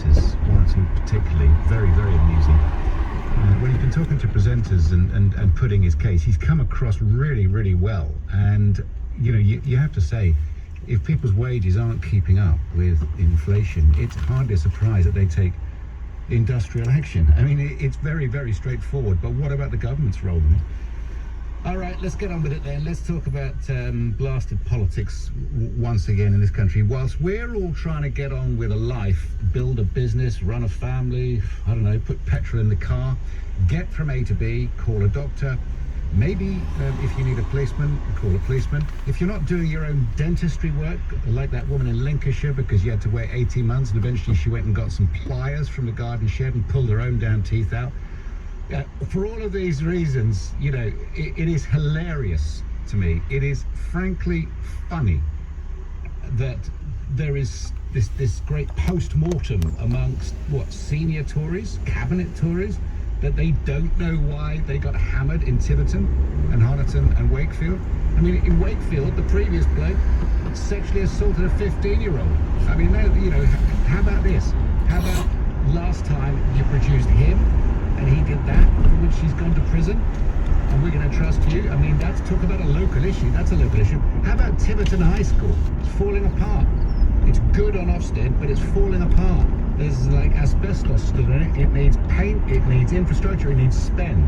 presenters, one or two particularly, very, very amusing. When he's been talking to presenters and putting his case, he's come across really, really well. And, you know, you have to say, if people's wages aren't keeping up with inflation, it's hardly a surprise that they take industrial action. I mean, it's very, very straightforward. But what about the government's role in it? All right, let's get on with it then. Let's talk about blasted politics once again in this country. Whilst we're all trying to get on with a life, build a business, run a family, I don't know, put petrol in the car, get from A to B, call a doctor, maybe if you need a policeman, call a policeman. If you're not doing your own dentistry work, like that woman in Lincolnshire, because you had to wait 18 months and eventually she went and got some pliers from the garden shed and pulled her own damn teeth out. For all of these reasons, you know, it is hilarious to me. It is frankly funny that there is this great post-mortem amongst, senior Tories, cabinet Tories, that they don't know why they got hammered in Tiverton and Honiton and Wakefield. I mean, in Wakefield, the previous bloke sexually assaulted a 15-year-old. I mean, you know, how about this? How about last time you produced him and he did that, for which he's gone to prison, and we're going to trust you? I mean, that's talk about a local issue. That's a local issue. How about Tiverton High School? It's falling apart. It's good on Ofsted, but it's falling apart. There's like asbestos stood in it. It needs paint, it needs infrastructure, it needs spend.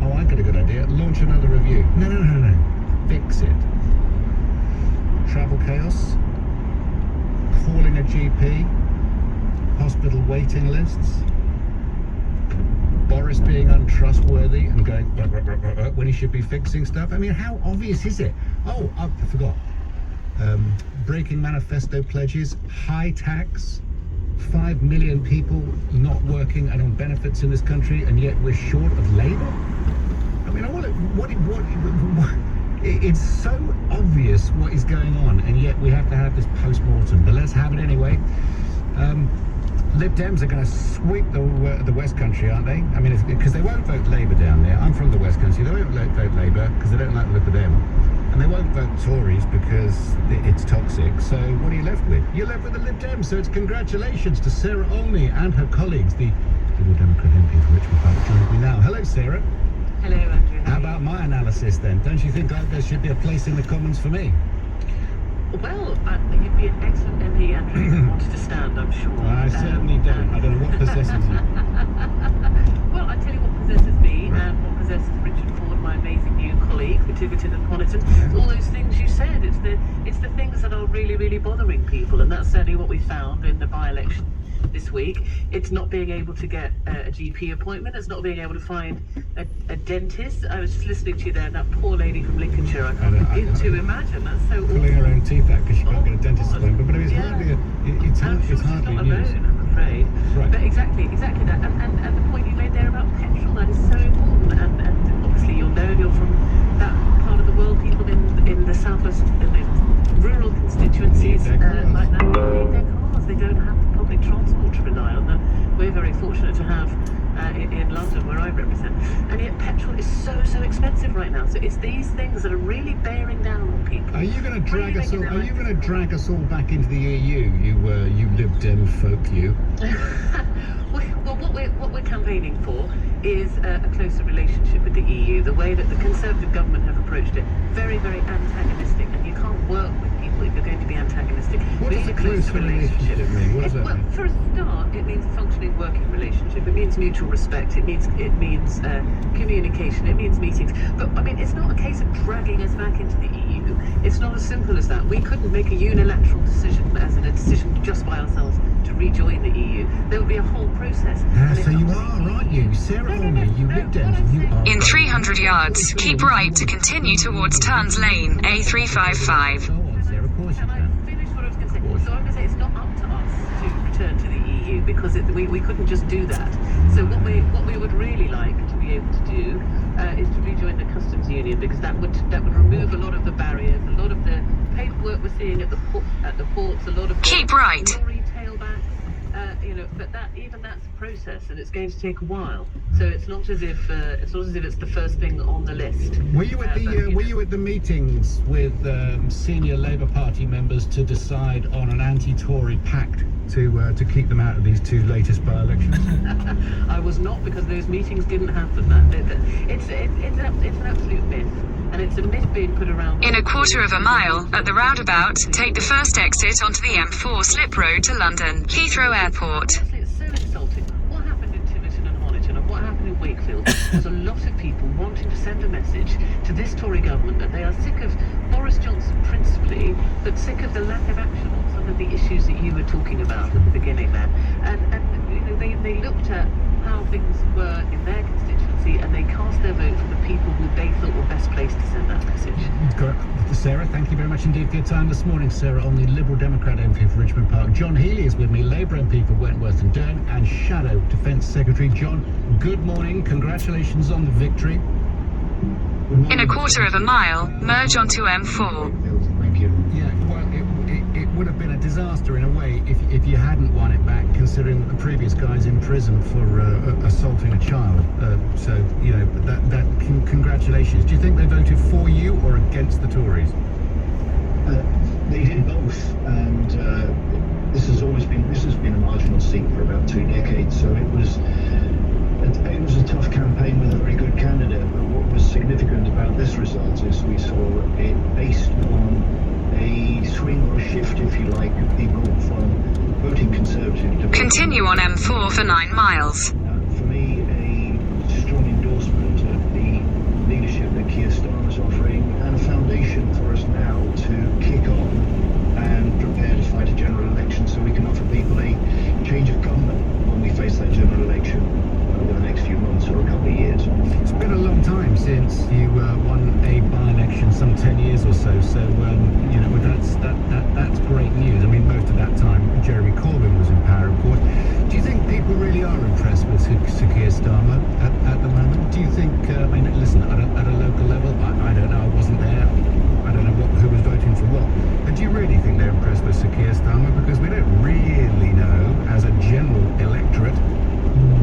Oh, I got a good idea. Launch another review. No. Fix it. Travel chaos, calling a GP, hospital waiting lists, Boris being untrustworthy and going when he should be fixing stuff. I mean, how obvious is it? Oh, I forgot. Breaking manifesto pledges, high tax, 5 million people not working and on benefits in this country, and yet we're short of labour. I mean, it's so obvious what is going on, and yet we have to have this post-mortem. But let's have it anyway. Lib Dems are going to sweep the West Country, aren't they? I mean, because they won't vote Labour down there. I'm from the West Country. They won't vote Labour because they don't like the look of them. And they won't vote Tories because it's toxic. So what are you left with? You're left with the Lib Dems. So it's congratulations to Sarah Olney and her colleagues, the Liberal Democrat MP for Richmond Park, joins me now. Hello, Sarah. Hello, Andrew. How about my analysis then? Don't you think there should be a place in the Commons for me? Well, you'd be an excellent MP, Andrew, if you wanted to stand, I'm sure. I certainly don't. I don't know what possesses you. Well, I'll tell you what possesses me and what possesses Richard Ford, my amazing new colleague for Tiverton and Honiton. All those things you said. It's the things that are really, really bothering people, and that's certainly what we found in the by-election this week. It's not being able to get a GP appointment. It's not being able to find a dentist. I was just listening to you there, that poor lady from Lincolnshire. I can't begin to imagine. That's so awful. Pulling her own teeth out because she can't get a dentist appointment. But it's hardly it's hardly news. I'm afraid. Right. But exactly that. And the point you made there about petrol, that is so important. And obviously you're from that part of the world. People in the southwest, in the rural constituencies like that, they need their cars. They don't have public transport to rely on. We're very fortunate to have in London, where I represent, and yet petrol is so expensive right now. So it's these things that are really bearing down on people. Are you going to drag us all? Are you going to drag us all back into the EU? You Lib Dem folk, you. Well, what we're campaigning for is a closer relationship with the EU. The way that the Conservative government have approached it, very, very antagonistic, and you can't work with people if you're going to be antagonistic. What does a closer relationship mean? What does that mean? Well, for a start, it means a functioning working relationship. It means mutual respect. It means communication. It means meetings. But I mean, it's not a case of dragging us back into the EU. It's not as simple as that. We couldn't make a unilateral decision, as in a decision just by ourselves, to rejoin the EU. There would be a whole process. So you are, aren't you? Sarah Olney, you Lib Dems, you are. In 300 yards, keep right to continue towards Turns Lane, A355. Go on, Sarah, of course you Can can. I finish what I was going to say? So I'm going to say it's not up to us to return to the EU because we couldn't just do that. So what we would really like to be able to do is to rejoin the customs union, because that would remove a lot of the barriers, a lot of the paperwork we're seeing at the ports, a lot of Keep right. lorry tailbacks. But that's a process, and it's going to take a while. So it's not as if it's the first thing on the list. Were you at the meetings with senior Labour Party members to decide on an anti-Tory pact to keep them out of these two latest by-elections? I was not, because those meetings didn't happen. It's an absolute myth, and it's a myth being put around. In a quarter of a mile, at the roundabout, take the first exit onto the M4 slip road to London, Heathrow Airport. Honestly, it's so insulting. What happened in Tiverton and Honiton, and what happened in Wakefield? There's a lot of people wanting to send a message to this Tory government that they are sick of Boris Johnson principally, but sick of the lack of action on some of the issues that you were talking about at the beginning there. And you know, they looked at how things were in their constituency, and they cast their vote for the people who they thought were best placed to send that message. Sarah, thank you very much indeed for your time this morning. Sarah on the Liberal Democrat MP for Richmond Park. John Healy is with me, Labour MP for Wentworth and Durham, and Shadow Defence Secretary. John, good morning. Congratulations on the victory. In a quarter of a mile, merge onto M4. Thank you. Yeah, well, it would have been a disaster in a way if you hadn't won it back, considering that the previous guy's in prison for assaulting a child. So, you know, congratulations. Do you think they voted for you or against the Tories? They did both, and this has been a marginal seat for about 2 decades. So it was a tough campaign with a very good candidate. But what was significant about this result is we saw it based on a swing or a shift, if you like, of people from voting Conservative to Continue on M4 for 9 miles. For me, a strong endorsement of the leadership that Keir Starmer's offering, and a foundation for us now to kick on and prepare to fight a general election, so we can offer people a change of government when we face that general election over the next few months or a couple of years. It's been a long time since you won a by-election, some 10 years or so. So you know, that's great news. I mean, most of that time Jeremy Corbyn was in power, of course. Do you think people really are impressed with Sir Keir Starmer at the moment? Do you think? I mean, listen, at a local level, I don't know. I wasn't there. I don't know who was voting for what. But do you really think they're impressed with Sir Keir Starmer? Because we don't really know, as a general electorate,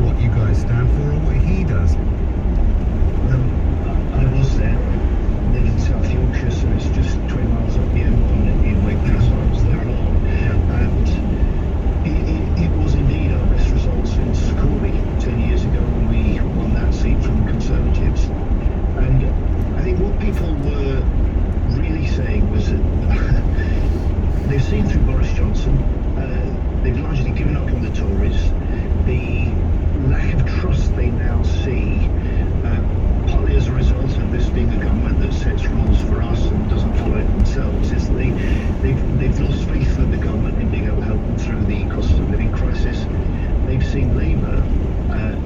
what you guys stand for or what he does. I was there. I live in South Yorkshire, so it's just 20 miles up the M1 in Wakefield, so I was there along. And it was indeed our best result since Corby 10 years ago when we won that seat from the Conservatives. And I think what people were really saying was that they've seen through Boris Johnson, they've largely given up on the Tories. The lack of trust they now see, partly as a result of this being a government that sets rules for us and doesn't follow it themselves, is they've lost faith in the government in being able to help them through the cost of living crisis. They've seen Labour,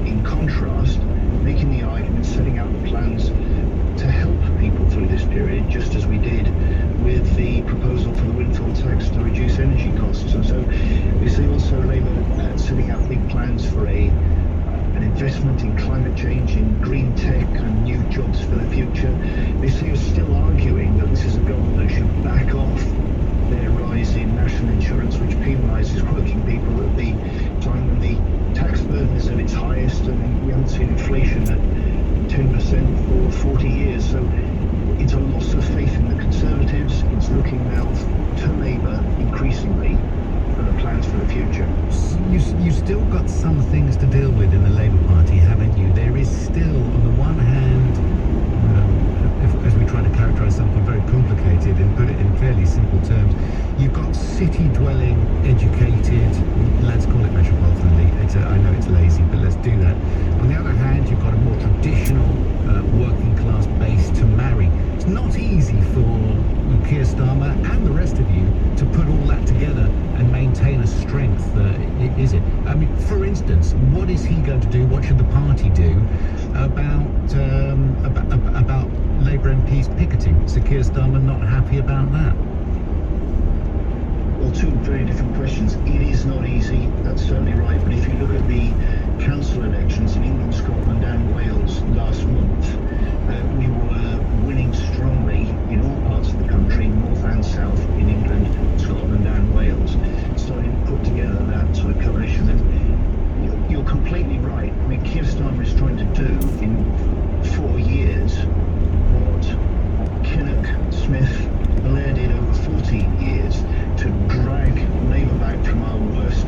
in contrast, making the argument, setting out the plans to help people through this period, just as we did with the proposal for the windfall tax to reduce energy costs. And so we see also Labour setting out big plans for an investment in climate change, in green tech and new jobs for the future. They see us still arguing that this is a government that should back off their rise in national insurance, which penalises working people at the time when the tax burden is at its highest, and we haven't seen inflation at 10% for 40 years. So it's a loss of faith in the Conservatives. It's looking now to Labour increasingly for the plans for the future. You've still got some things to deal with in the Labour Party, haven't you? There is still, on the one hand, as we try to characterise something very complicated and put it in fairly simple terms, you've got city-dwelling, educated, let's call it metropolitan elite. I know it's lazy, but let's do that. On the other hand, you've got a more traditional working-class base to marry. It's not easy for Keir Starmer and the rest of you to put all that together and maintain a strength, is it? I mean, for instance, what is he going to do? What should the party do about Labour MPs picketing? Sir Keir Starmer not happy about that? Well, two very different questions. It is not easy, that's certainly right. But if you look at the council elections in England, Scotland and Wales last month, we were winning strongly in all parts of the country, north and south, in England, Scotland and Wales, starting to put together that sort of coalition. And you're completely right. I mean, Keir Starmer is trying to do in 4 years what Kinnock, Smith, Blair did over 14 years, to drag Labour back from our worst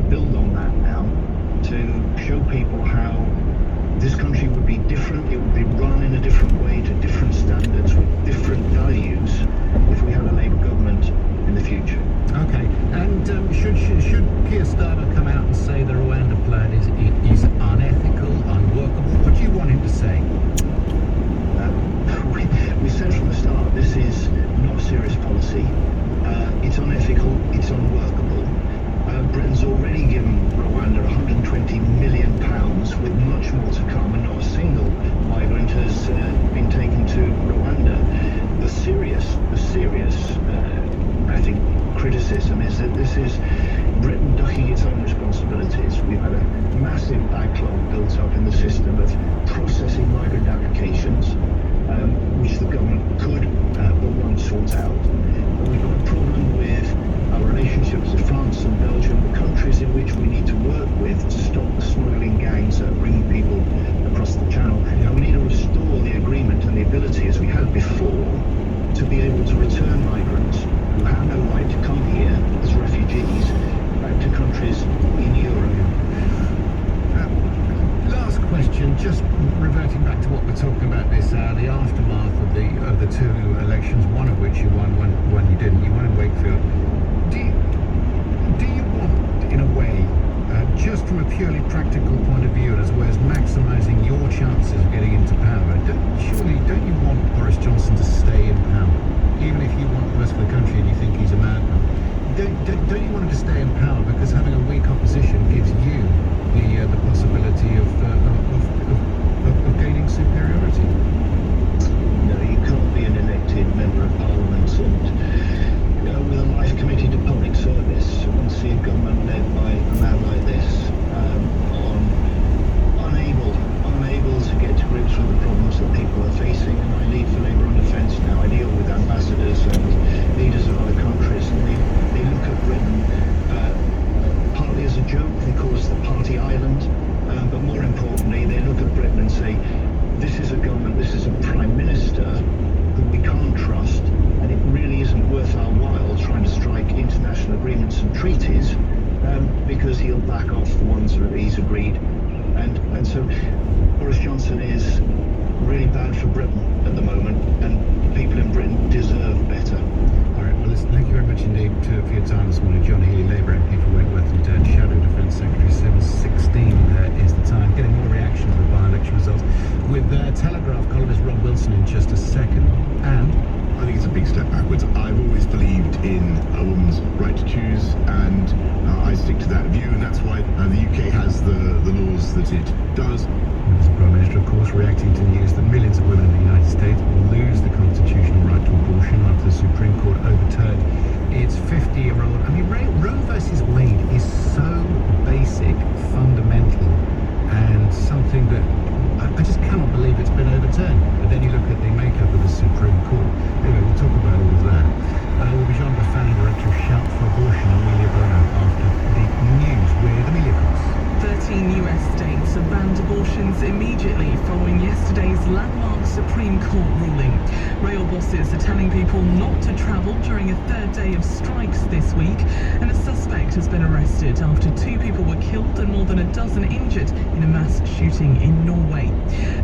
build on that now, to show people how this country would be different, it would be run in a different way, to different standards, with different values, if we had a Labour government in the future. Okay, and should Keir Starmer come out and say the Rwanda plan is unethical, unworkable? What do you want him to say? We said from the start, this is not a serious policy. It's unethical, it's unworkable. Britain's already given Rwanda £120 million, with much more to come, and not a single migrant has been taken to Rwanda. The serious, I think, criticism is that this is Britain ducking its own responsibilities. We've had a massive backlog built up in the system of processing migrant applications, which the government could but won't sort out. We've got a problem with our relationships with France and Belgium, the countries in which we need to work with to stop the smuggling gangs that are bringing people across the channel. And we need to restore the agreement and the ability, as we had before, to be able to return migrants who have no right to come here as refugees back to countries in Europe. Last question, just reverting back to what we're talking about this hour, the aftermath of the two elections, one of which you won, one you didn't. You won in Wakefield. Do you want, in a way, just from a purely practical point of view, as well as maximising your chances of getting into power, surely don't you want Boris Johnson to stay in power? Even if you want the rest of the country and you think he's a madman, don't you want him to stay in power, because having a weak opposition gives you the possibility of gaining superiority? No, you can't be an elected member of Parliament and with a life committed to public service and see a government led by a man like this unable to get to grips with the problems that people are facing. And I lead for Labour on Defence now. I deal with ambassadors and leaders of other countries, and they look at Britain partly as a joke. They call us the party island, but more importantly, they look at Britain and say, this is a government, this is a Prime Minister who we can't trust, and it really isn't worth our while trying to strike international agreements and treaties, because he'll back off the ones that he's agreed. And so Boris Johnson is really bad for Britain at the moment, and people in Britain deserve better. All right, well, listen, thank you very much indeed for your time this morning. John Healy, Labour MP for Wentworth and Shadow Defence Secretary. 7:16 is the time. Getting more reaction to the by-election results with Telegraph columnist Rob Wilson in just a second. And I think it's a big step backwards. I've always believed in a woman's right to choose, and I stick to that view, and that's why the UK has the laws that it does. The Prime Minister, of course, reacting to news that millions of women in the United States will lose the constitutional right to abortion after the Supreme Court overturned its 50-year-old. I mean, Roe versus Wade is so basic, fundamental, and something that I just cannot believe it's been overturned. But then you look at the makeup of the Supreme Court. Anyway, we'll talk about all of that. We'll be joined by founder director of Shout for Abortion, Amelia Bono, after the news with Amelia Cox. 13 US states have banned abortions immediately following yesterday's landmark Supreme Court ruling. Rail bosses are telling people not to travel during a third day of strikes this week, and a suspect has been arrested after 2 people were killed and more than a dozen injured in a mass shooting in Norway.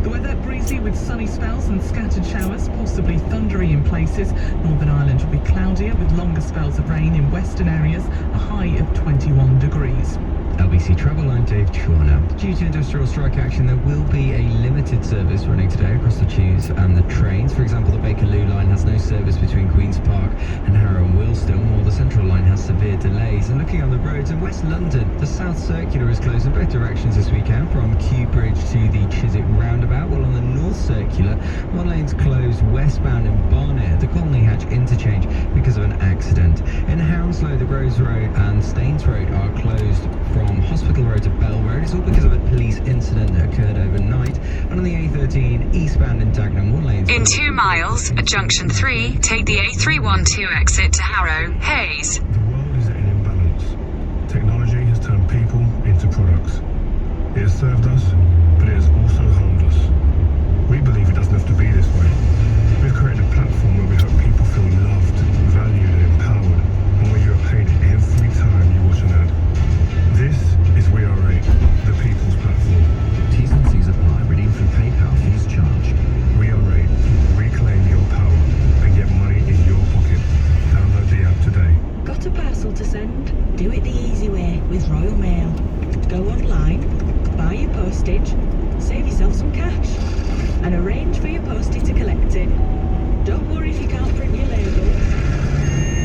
The weather breezy with sunny spells and scattered showers, possibly thundery in places. Northern Ireland will be cloudier with longer spells of rain in western areas, a high of 21 degrees. LBC Travel Line, Dave Chorner. Due to industrial strike action, there will be a limited service running today across the tubes and the trains. For example, the Bakerloo line has no service between Queen's Park and Harrow and Willesden, while the Central line has severe delays. And looking on the roads in West London, the South Circular is closed in both directions this weekend, from Kew Bridge to the Chiswick roundabout, while on the North Circular, one lane's closed westbound in Barnet at the Colney Hatch interchange because of an accident. In Hounslow, the Groves Road and Staines Road are closed from Hospital Road to Bell Road. It's all because of a police incident that occurred overnight. And on the A13 eastbound in Dagenham, one lane. In 2 miles, at junction 3, take the A312 exit to Harrow, Hayes. The world is at an imbalance. Technology has turned people into products. It has served us, but it has also harmed us. We believe it doesn't have to be this way. We've created a platform where we hope people feel loved, valued and empowered, and where you are paid every time you watch an ad. This go online, buy your postage, save yourself some cash, and arrange for your postie to collect it. Don't worry if you can't print your label.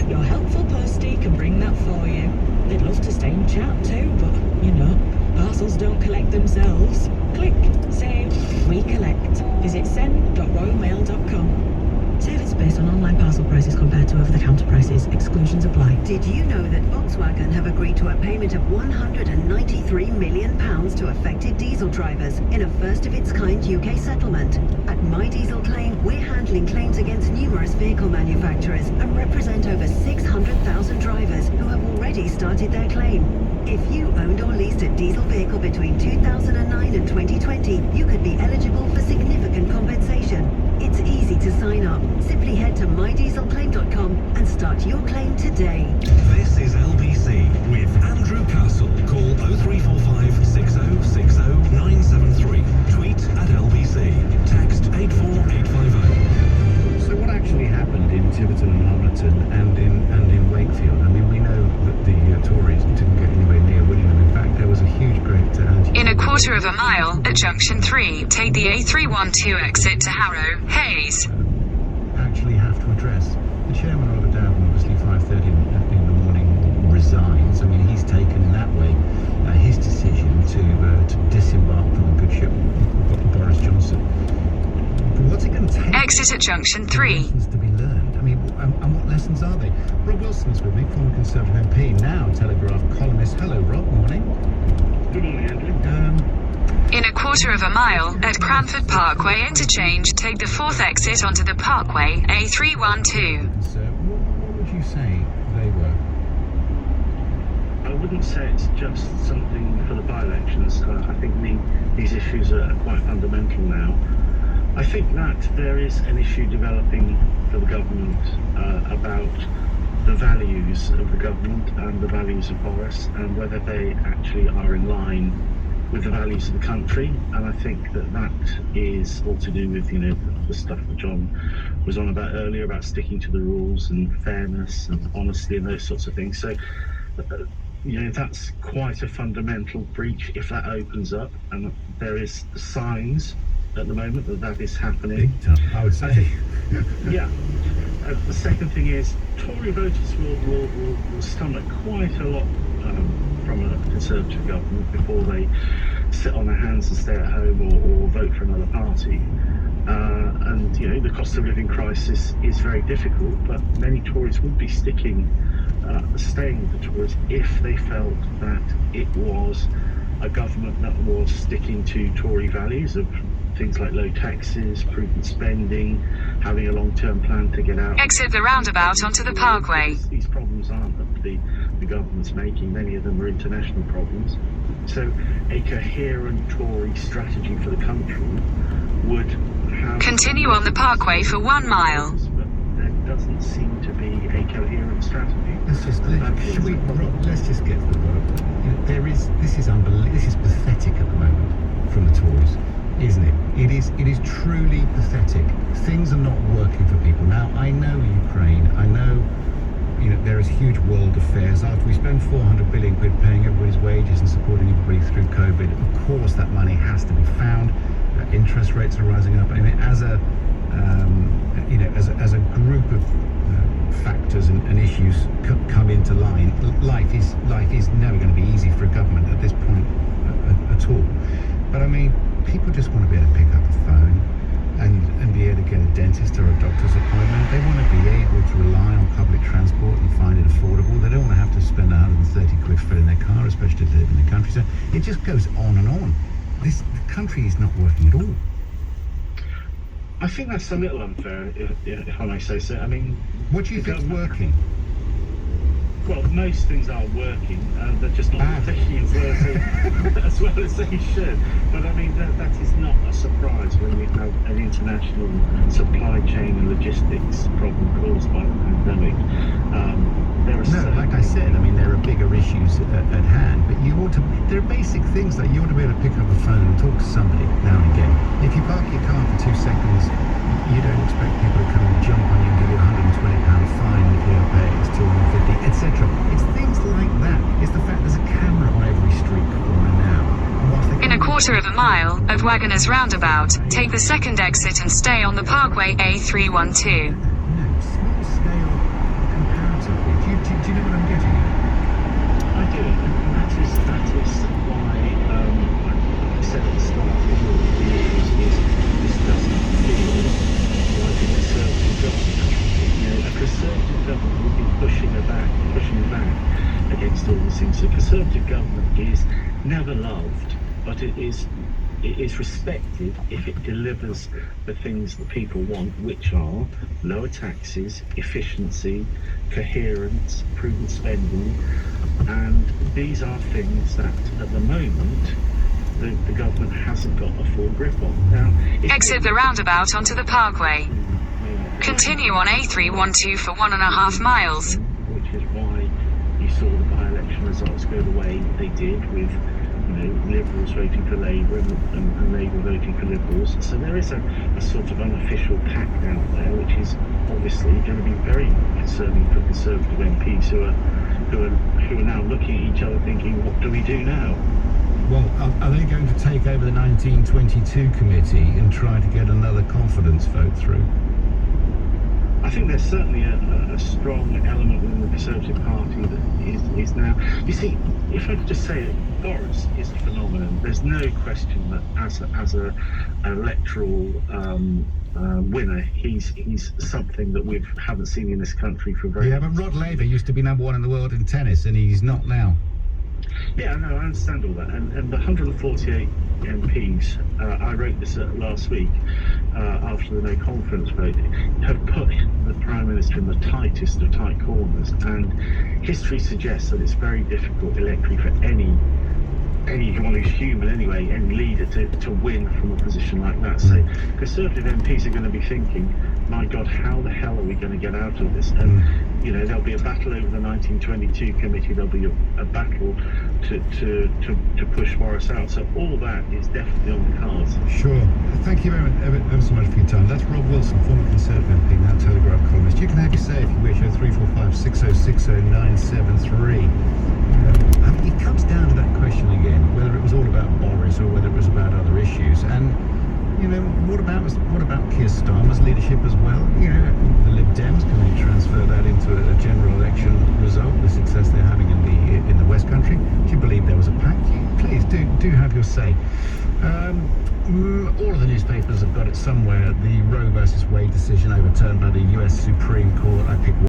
Your helpful postie can bring that for you. They'd love to stay and chat too, but, you know, parcels don't collect themselves. Click, save, we collect. Visit send.royalmail.com. Savings based on online parcel prices compared to over-the-counter prices. Exclusions apply. Did you know that Volkswagen have agreed to a payment of £193 million to affected diesel drivers in a first-of-its-kind UK settlement? At My Diesel Claim, we're handling claims against numerous vehicle manufacturers and represent over 600,000 drivers who have already started their claim. If you owned or leased a diesel vehicle between 2009 and 2020, you could be eligible for significant compensation. It's easy to sign up. Simply head to mydieselclaim.com and start your claim today. This is LBC with Andrew Castle. Call 0345 6060 973. Tweet at LBC. Text 84850. So what actually happened in Tiverton and Honiton and in Wakefield? I mean, we know that the Tories didn't get anywhere near winning them. In fact, there was a huge, great In a quarter of a mile at Junction 3, take the A312 exit to Harrow, Hayes. Actually have to address. The chairman, Oliver Dowden, obviously 5:30 in the morning resigns. I mean, he's taken in that way his decision to disembark from the good ship Boris Johnson. But what's it going to take? Exit at Junction 3. Lessons to be learned. I mean, and what lessons are they? Rob Wilson's with me, former Conservative MP, now Telegraph columnist. Hello, Rob. Morning. Good morning, Andrew. In a quarter of a mile at Cranford Parkway interchange, take the 4th exit onto the Parkway, A312. What would you say they were? I wouldn't say it's just something for the by-elections. I think these issues are quite fundamental now. I think that there is an issue developing for the government about the values of the government and the values of Boris, and whether they actually are in line with the values of the country. And I think that is all to do with, you know, the stuff that John was on about earlier, about sticking to the rules and fairness and honesty and those sorts of things. So, you know, that's quite a fundamental breach if that opens up, and there is signs at the moment that is happening. Big time, I would say. Yeah. The second thing is, Tory voters will stomach quite a lot from a Conservative government before they sit on their hands and stay at home or vote for another party. And, you know, the cost of living crisis is very difficult, but many Tories would be staying with the Tories if they felt that it was a government that was sticking to Tory values of things like low taxes, prudent spending, having a long-term plan to get out. Exit the roundabout onto the Parkway. These problems aren't that the government's making. Many of them are international problems. So a coherent Tory strategy for the country would have... Continue on the Parkway for 1 mile. But there doesn't seem to be a coherent strategy. Let's just get to the bottom. You know, this is unbelievable. This is pathetic at the moment from the Tories, isn't it? It is truly pathetic. Things are not working for people. Now, I know Ukraine. I know, you know, there is huge world affairs. After we spend 400 billion quid paying everybody's wages and supporting everybody through COVID, of course that money has to be found. Interest rates are rising up. I mean, as a group of factors and issues come into line, life is never going to be easy for a government at this point at all. But I mean, people just want to be able to pick up the phone and be able to get a dentist or a doctor's appointment. They want to be able to rely on public transport and find it affordable. They don't want to have to spend 130 quid filling their car, especially if they live in the countryside. It just goes on and on. The country is not working at all. I think that's a little unfair, if I may say so. I mean, what do you think's working? Well, most things are working, they're just not taking as well as they should. But I mean, that is not a surprise when we have an international supply chain and logistics problem caused by the pandemic. Like I said, I mean, there are bigger issues at hand, but there are basic things like you ought to be able to pick up the phone and talk to somebody now and again. If you park your car for 2 seconds, you don't expect people to come and jump on you and give you a £120 fine if you don't pay. It's 250, etc. It's things like that. It's the fact there's a camera on every street corner now. quarter of a mile at Wagoners Roundabout, take the second exit and stay on the Parkway A312. You know, small scale comparatively. Do you know what I'm getting at? I do, and that is why I said at the start of all of the issues is this doesn't feel like a Conservative government. You know, a Conservative government would be pushing back against all these things. A Conservative government is never loved, but it is respected if it delivers the things that people want, which are lower taxes, efficiency, coherence, prudent spending, and these are things that at the moment the government hasn't got a full grip on. Now, Exit the roundabout onto the Parkway. Continue on A312 for 1.5 miles. Which is why you saw the by-election results go the way they did, with Liberals voting for Labour and Labour voting for Liberals. So there is a sort of unofficial pact out there, which is obviously going to be very concerning for Conservative MPs who are now looking at each other thinking, what do we do now? Well, are they going to take over the 1922 committee and try to get another confidence vote through? I think there's certainly a strong element within the Conservative Party that is now. You see, if I could just say it, Boris is a phenomenon. There's no question that as a electoral winner, he's something that we haven't seen in this country for very. Yeah, but Rod Laver used to be #1 in the world in tennis, and he's not now. Yeah, no, I understand all that, and the 148 MPs, I wrote this last week after the no confidence vote, have put the Prime Minister in the tightest of tight corners, and history suggests that it's very difficult electorally for anyone who's human anyway, any leader to win from a position like that. So Conservative MPs are going to be thinking, my God, how the hell are we going to get out of this? And there'll be a battle over the 1922 committee. There'll be a battle to push Boris out. So all that is definitely on the cards. Sure. Thank you ever so much for your time. That's Rob Wilson, former Conservative MP, now Telegraph columnist. You can have your say if you wish. 0345 6060 973. It comes down to that question again, whether it was all about Boris or whether it was about other issues. And what about Keir Starmer's leadership as well? The Lib Dems, can they transfer that into a general election result, the success they're having in the West Country? Do you believe there was a pact? Please do have your say. All of the newspapers have got it somewhere. The Roe versus Wade decision overturned by the US Supreme Court. I picked